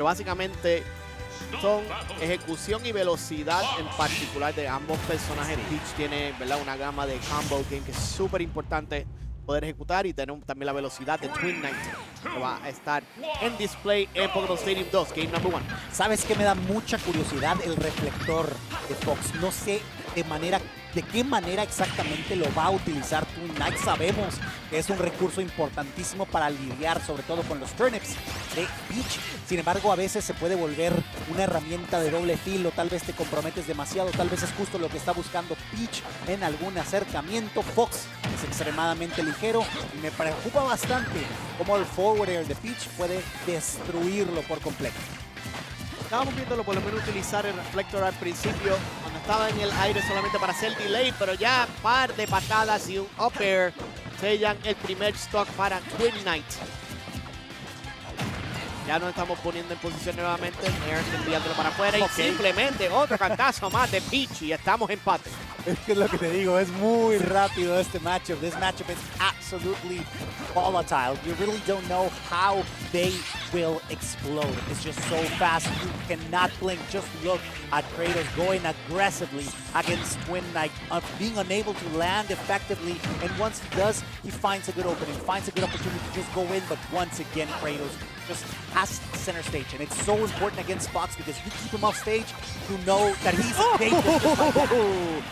pero básicamente son ejecución y velocidad en particular de ambos personajes. Peach tiene, ¿verdad?, una gama de combo game que es súper importante poder ejecutar, y tenemos también la velocidad de TwinKnight que va a estar en display en Pokémon Stadium 2, Game Number 1. ¿Sabes qué me da mucha curiosidad? El reflector de Fox. No sé de qué manera exactamente lo va a utilizar TwinKnight. Sabemos que es un recurso importantísimo para lidiar sobre todo con los turnips de Peach. Sin embargo, a veces se puede volver una herramienta de doble filo. Tal vez te comprometes demasiado, tal vez es justo lo que está buscando Peach en algún acercamiento. Fox es extremadamente ligero y me preocupa bastante cómo el forward air de Peach puede destruirlo por completo. Estábamos viéndolo por lo menos utilizar el reflector al principio, cuando estaba en el aire solamente para hacer delay, pero ya par de patadas y un up air sellan el primer stock para TwinKnight. Ya nos estamos poniendo en posición nuevamente, Air enviándolo para afuera y simplemente otro cantazo más de Peach y estamos en empate. Es que es lo que te digo, es muy rápido este matchup. This matchup is absolutely volatile. You really don't know how they will explode. It's just so fast, you cannot blink. Just look at Khrados going aggressively against TwinKnight, being unable to land effectively. And once he does, he finds a good opening, finds a good opportunity to just go in. But once again, Khrados just has center stage. And it's so important against Fox because you keep him off stage, you know that he's capable.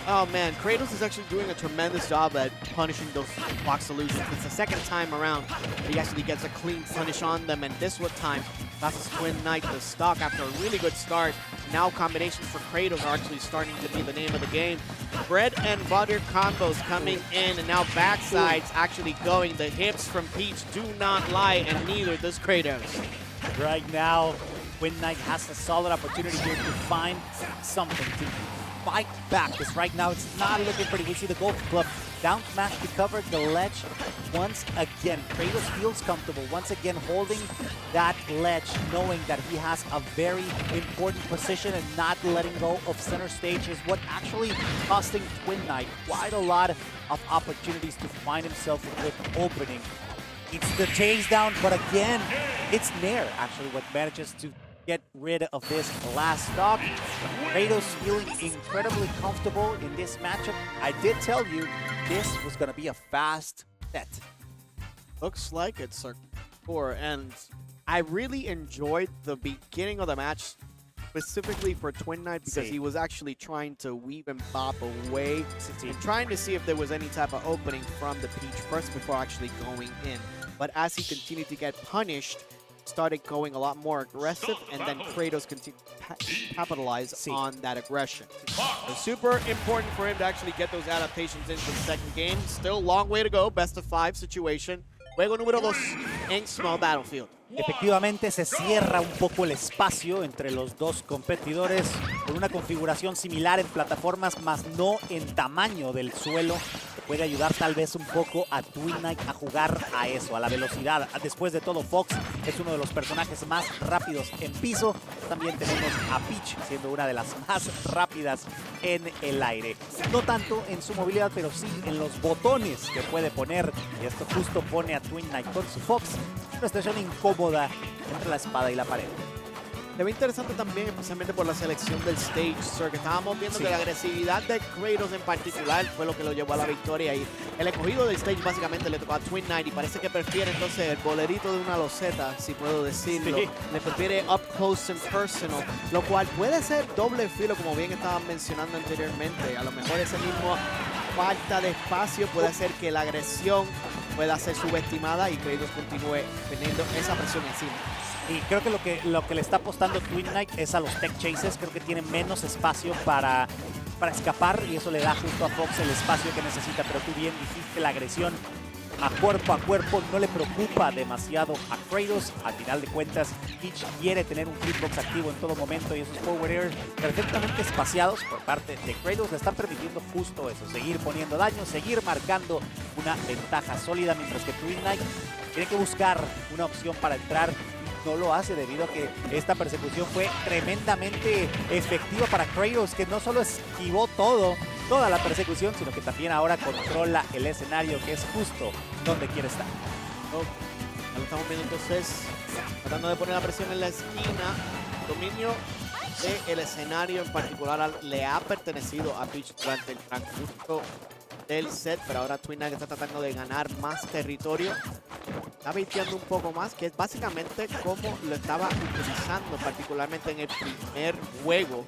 Oh man, Khrados is actually doing a tremendous job at punishing those Fox illusions. It's the second time around he actually gets a clean punish on them, and this one time passes TwinKnight the stock after a really good start. Now combinations for Khrados are actually starting to be the name of the game. Bread and butter combos coming in, and now backsides actually going. The hips from Peach do not lie, and neither does Khrados. Right now, TwinKnight has a solid opportunity here to find something to fight back, because right now it's not looking pretty. We see the Golf Club down smash to cover the ledge once again. Khrados feels comfortable once again holding that ledge, knowing that he has a very important position, and not letting go of center stage is what actually costing TwinKnight quite a lot of opportunities to find himself a good opening. It's the chase down, but again, it's Nair actually what manages to get rid of this last stock. Khrados feeling incredibly comfortable in this matchup. I did tell you this was going to be a fast set. Looks like it's a score, and I really enjoyed the beginning of the match, specifically for TwinKnight, because he was actually trying to weave and bop away, and trying to see if there was any type of opening from the Peach first before actually going in. But as he continued to get punished, started going a lot more aggressive, and then Khrados continued to capitalize on that aggression. It's super important for him to actually get those adaptations into the second game. Still a long way to go, best of 5 situation. Juego número 2 en Small Battlefield. Efectivamente se cierra un poco el espacio entre los dos competidores con una configuración similar en plataformas, más no en tamaño del suelo. Puede ayudar tal vez un poco a TwinKnight a jugar a eso, a la velocidad. Después de todo, Fox es uno de los personajes más rápidos en piso. También tenemos a Peach siendo una de las más rápidas en el aire. No tanto en su movilidad, pero sí en los botones que puede poner. Y esto justo pone a TwinKnight con su Fox en una situación incómoda entre la espada y la pared. Se ve interesante también, especialmente por la selección del stage, sir, que estábamos viendo que la agresividad de Khrados en particular fue lo que lo llevó a la victoria, y el escogido del stage básicamente le tocó a TwinKnight, y parece que prefiere entonces el bolerito de una loseta, si puedo decirlo. Le prefiere up close and personal, lo cual puede ser doble filo, como bien estaban mencionando anteriormente. A lo mejor ese mismo falta de espacio puede hacer que la agresión pueda ser subestimada y Khrados continúe teniendo esa presión encima. Y creo que lo que le está apostando TwinKnight es a los tech chases. Creo que tiene menos espacio para escapar, y eso le da justo a Fox el espacio que necesita. Pero tú bien dijiste, la agresión a cuerpo no le preocupa demasiado a Khrados. Al final de cuentas, Peach quiere tener un hitbox activo en todo momento, y esos forward air perfectamente espaciados por parte de Khrados le están permitiendo justo eso, seguir poniendo daño, seguir marcando una ventaja sólida, mientras que TwinKnight tiene que buscar una opción para entrar. No lo hace, debido a que esta persecución fue tremendamente efectiva para Khrados, que no solo esquivó toda la persecución, sino que también ahora controla el escenario, que es justo donde quiere estar. Ya lo estamos viendo entonces Tratando de poner la presión en la esquina. Dominio del escenario en particular le ha pertenecido a Peach durante el transcurso del set, pero ahora TwinKnight está tratando de ganar más territorio. Está baiteando un poco más, que es básicamente como lo estaba utilizando particularmente en el primer juego.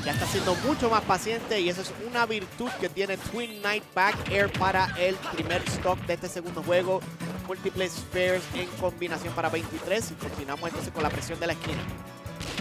Ya está siendo mucho más paciente y eso es una virtud que tiene TwinKnight. Back air para el primer stock de este segundo juego. Múltiples spares en combinación para 23 y continuamos entonces con la presión de la esquina.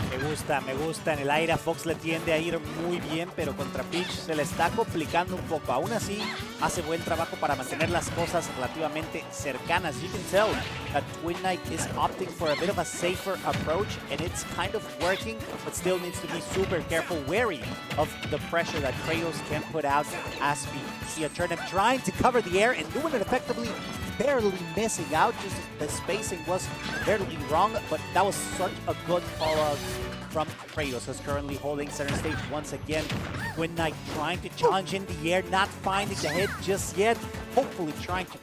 Me gusta. En el aire a Fox le tiende a ir muy bien, pero contra Peach se le está complicando un poco. Aún así, hace buen trabajo para mantener las cosas relativamente cercanas. You can tell that TwinKnight is opting for a bit of a safer approach, and it's kind of working, but still needs to be super careful, wary of the pressure that Khrados can put out as we see a turnip trying to cover the air and doing it effectively, barely missing out. Just the spacing was barely wrong, but that was such a good call out from Khrados, who's currently holding center stage once again. TwinKnight trying to challenge in the air, not finding the hit just yet. Hopefully trying to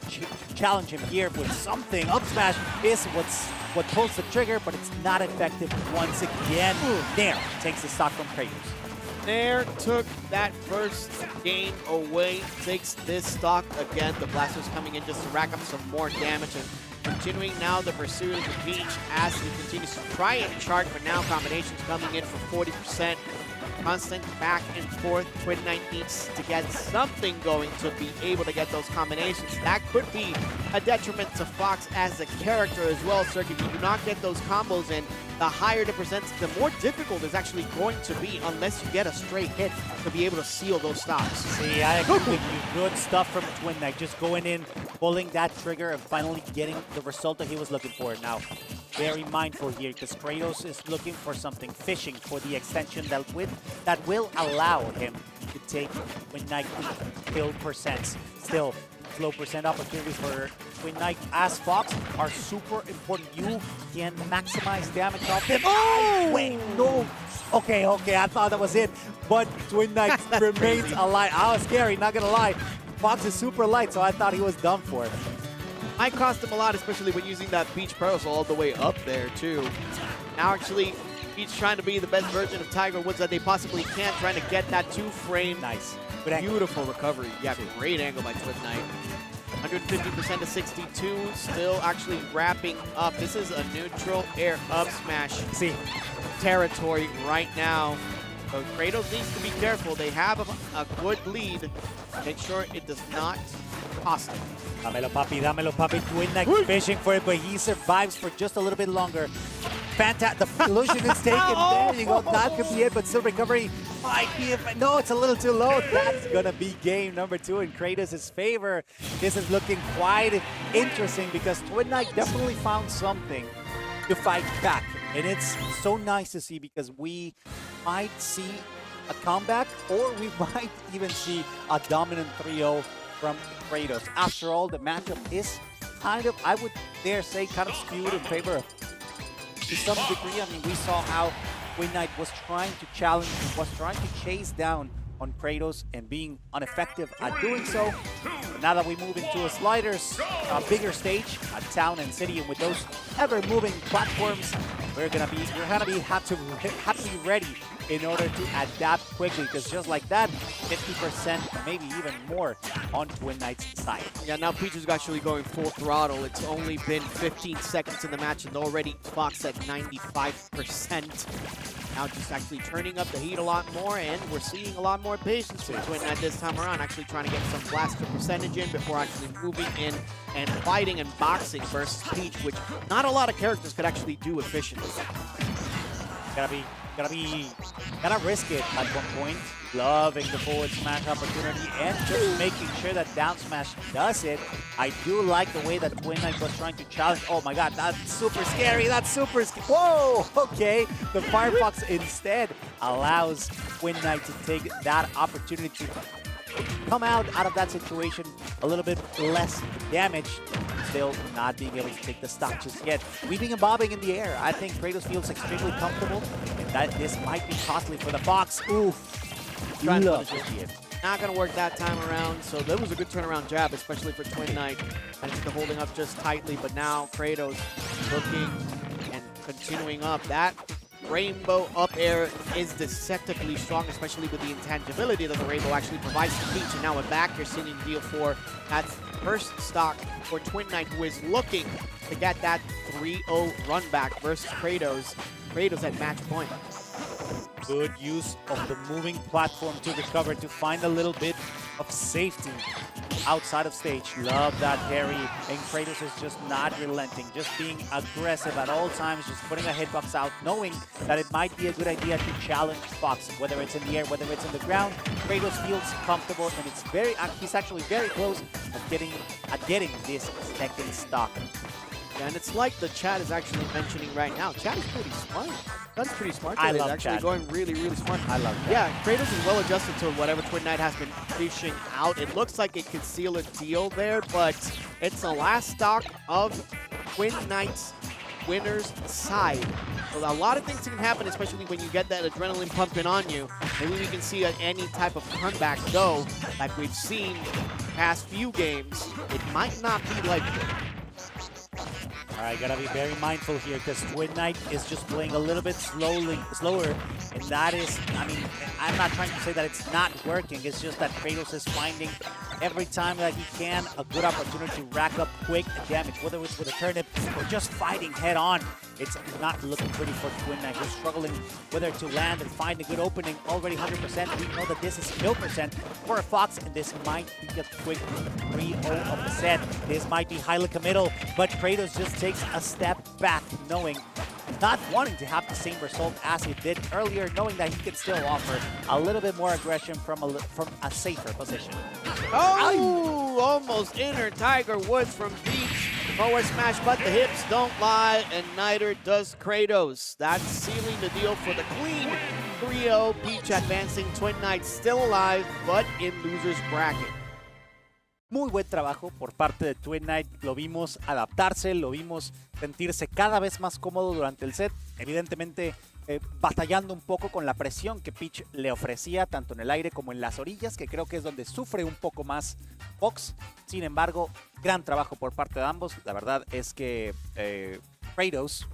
challenge him here with something. Up smash is what pulls the trigger, but it's not effective once again. Nair takes the stock from Khrados. Nair took that first game away, takes this stock again. The Blaster's coming in just to rack up some more damage and continuing now the pursuit of the Peach as he continues to try and chart, but now combinations coming in for 40%. Constant back and forth. TwinKnight needs to get something going to be able to get those combinations. That could be a detriment to Fox as a character as well, sir. If you do not get those combos in, the higher the percents, the more difficult it's actually going to be unless you get a straight hit to be able to seal those stocks. See, I agree with you. Good stuff from TwinKnight. Just going in, pulling that trigger, and finally getting the result that he was looking for. Now, very mindful here because Khrados is looking for something, fishing for the extension that will allow him to take TwinKnight kill percents. Still, low percent opportunities for TwinKnight as Fox are super important. You can maximize damage off them. Oh, wait, no. Okay, I thought that was it. But TwinKnight remains alive. I was scary, not gonna lie. Fox is super light, so I thought he was done for. Might cost him a lot, especially when using that Peach parasol all the way up there, too. Now, actually, Peach trying to be the best version of Tiger Woods that they possibly can, trying to get that two-frame. Nice. Beautiful recovery. Yeah, great angle by TwinKnight. 150% to 62, still actually wrapping up. This is a neutral air up smash territory right now. So Khrados needs to be careful. They have a good lead. Make sure it does not cost him. Dámelo, papi. TwinKnight fishing for it, but he survives for just a little bit longer. Fantastic. The illusion is taken. There you go. That could be it, but still recovery might be it. No, it's a little too low. That's going to be game number 2 in Kratos' favor. This is looking quite interesting because TwinKnight definitely found something to fight back. And it's so nice to see because we might see a comeback or we might even see a dominant 3-0 from Khrados. After all, the matchup is kind of, I would dare say, kind of skewed in favor of, to some degree. I mean, we saw how TwinKnight was trying to challenge, was trying to chase down on Khrados and being ineffective at doing so. But now that we move into a bigger stage, a town and city, and with those ever-moving platforms, we're gonna have to be ready in order to adapt quickly, because just like that, 50%, maybe even more on TwinKnight's side. Yeah, now Peach is actually going full throttle. It's only been 15 seconds in the match and already Fox at 95%. Now just actually turning up the heat a lot more, and we're seeing a lot more patience from TwinKnight this time around, actually trying to get some blaster percentage in before actually moving in and fighting and boxing versus Peach, which not a lot of characters could actually do efficiently. Gotta risk it at one point. Loving the forward smash opportunity and just making sure that down smash does it. I do like the way that TwinKnight was trying to challenge. Oh my god, that's super scary. That's super scary. Whoa, okay. The Firefox instead allows TwinKnight to take that opportunity to come out of that situation a little bit less damaged. Still not being able to take the stock just yet. Weaving and bobbing in the air. I think Khrados feels extremely comfortable, and that this might be costly for the Fox. Oof. Trying to punish it. Not going to work that time around, so that was a good turnaround jab, especially for TwinKnight. And holding up just tightly, but now Khrados looking continuing up. That rainbow up air is deceptively strong, especially with the intangibility that the rainbow actually provides to Peach. And now a back you're seeing deal for that first stock for TwinKnight, who is looking to get that 3-0 run back versus Khrados. Khrados at match point. Good use of the moving platform to recover, to find a little bit of safety outside of stage. Love that parry, and Khrados is just not relenting, just being aggressive at all times, just putting a hitbox out, knowing that it might be a good idea to challenge Fox, whether it's in the air, whether it's in the ground. Khrados feels comfortable, and he's actually very close at getting this second stock. Yeah, and it's like the chat is actually mentioning right now. Chat is pretty smart. That's pretty smart. I It's love actually chat. going really, really smart. I love that. Yeah, Khrados is well adjusted to whatever TwinKnight has been dishing out. It looks like it could seal a deal there, but it's the last stock of TwinKnight's winner's side. So a lot of things can happen, especially when you get that adrenaline pumping on you. Maybe we can see any type of comeback go, like we've seen past few games. It might not be like All right, gotta be very mindful here because TwinKnight is just playing a little bit slower, and that is, I mean, I'm not trying to say that it's not working. It's just that Khrados is finding every time that he can a good opportunity to rack up quick damage, whether it's with a turnip or just fighting head on. It's not looking pretty for TwinKnight. He's struggling whether to land and find a good opening. Already 100%. We know that this is 0% for a Fox, and this might be a quick 3-0 of the set. This might be highly committal, but Khrados just takes a step back, knowing, not wanting to have the same result as he did earlier, knowing that he could still offer a little bit more aggression from a safer position. Oh, almost inner Tiger Woods from Peach. Forward smash, but the hips don't lie, and neither does Khrados. That's sealing the deal for the clean 3-0. Peach advancing, TwinKnight still alive, but in loser's bracket. Muy buen trabajo por parte de TwinKnight. Lo vimos adaptarse, lo vimos sentirse cada vez más cómodo durante el set. Evidentemente, batallando un poco con la presión que Peach le ofrecía, tanto en el aire como en las orillas, que creo que es donde sufre un poco más Fox. Sin embargo, gran trabajo por parte de ambos. La verdad es que Khrados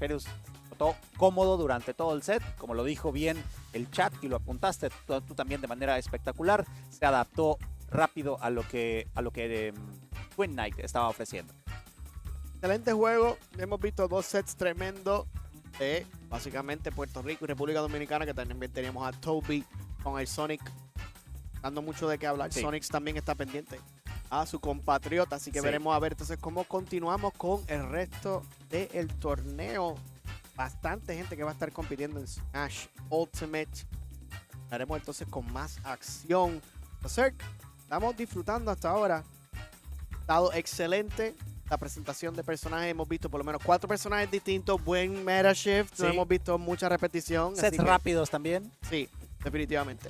notó cómodo durante todo el set. Como lo dijo bien el chat y lo apuntaste tú también de manera espectacular, se adaptó rápido a lo que TwinKnight estaba ofreciendo. Excelente juego. Hemos visto dos sets tremendos de básicamente Puerto Rico y República Dominicana, que también teníamos a Toby con el Sonic dando mucho de qué hablar. Sí. Sonic también está pendiente a su compatriota, así que Sí. veremos a ver entonces cómo continuamos con el resto del torneo. Bastante gente que va a estar compitiendo en Smash Ultimate. Haremos entonces con más acción. Entonces, estamos disfrutando hasta ahora. Ha estado excelente la presentación de personajes. Hemos visto por lo menos 4 personajes distintos. Buen meta shift. Sí. No hemos visto mucha repetición. Sets así que, rápidos también. sí, definitivamente.